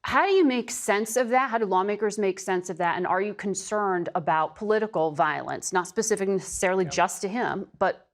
How do you make sense of that? How do lawmakers make sense of that? And are you concerned about political violence, not specific necessarily Yeah. just to him, but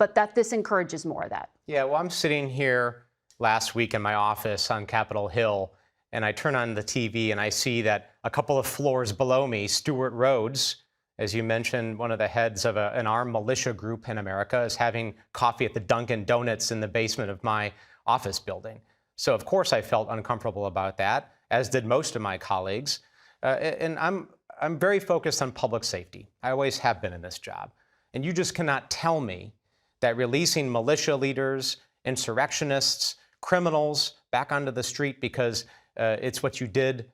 that this encourages more of that? Yeah, well, I'm sitting here last week in my office on Capitol Hill, and I turn on the TV and I see that a couple of floors below me, Stuart Rhodes, as you mentioned, one of the heads of an armed militia group in America, is having coffee at the Dunkin' Donuts in the basement of my office building. So, of course, I felt uncomfortable about that, as did most of my colleagues. And I'm very focused on public safety. I always have been in this job. And you just cannot tell me that releasing militia leaders, insurrectionists, criminals back onto the street because it's what you did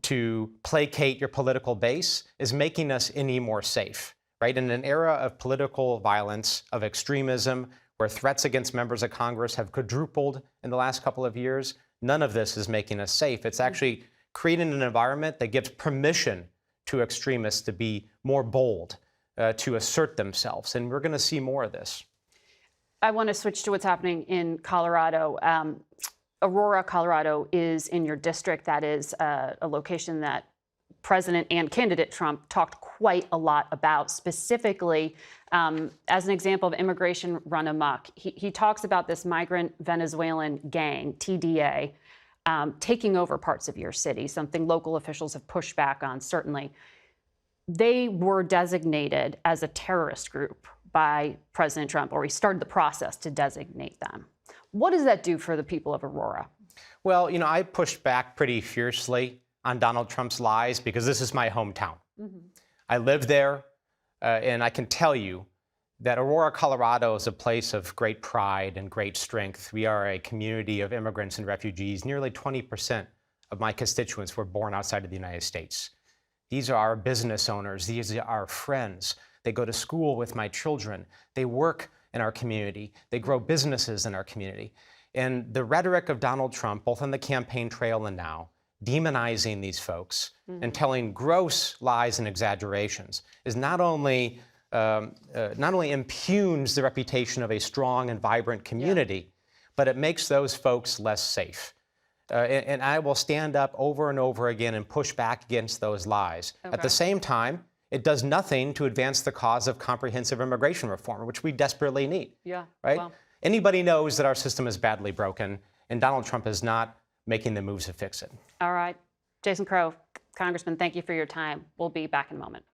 to placate your political base is making us any more safe, right? In an era of political violence, of extremism, where threats against members of Congress have quadrupled in the last couple of years, none of this is making us safe. It's actually creating an environment that gives permission to extremists to be more bold, to assert themselves. And we're going to see more of this. I want to switch to what's happening in Colorado. Aurora, Colorado is in your district. That is a location that President and candidate Trump talked quite a lot about, specifically as an example of immigration run amok. He talks about this migrant Venezuelan gang, TDA, taking over parts of your city, something local officials have pushed back on, certainly. They were designated as a terrorist group by President Trump, or he started the process to designate them. What does that do for the people of Aurora? Well, you know, I pushed back pretty fiercely on Donald Trump's lies because this is my hometown. I live there, and I can tell you that Aurora, Colorado is a place of great pride and great strength. We are a community of immigrants and refugees. Nearly 20% of my constituents were born outside of the United States. These are our business owners. These are our friends. They go to school with my children. They work in our community. They grow businesses in our community. And the rhetoric of Donald Trump, both on the campaign trail and now, demonizing these folks and telling gross lies and exaggerations is not only impugns the reputation of a strong and vibrant community, but it makes those folks less safe. And I will stand up over and over again and push back against those lies. Okay. At the same time, it does nothing to advance the cause of comprehensive immigration reform, which we desperately need. Yeah. Right? Well. Anybody knows that our system is badly broken, and Donald Trump is not making the moves to fix it. All right. Jason Crow, Congressman, thank you for your time. We'll be back in a moment.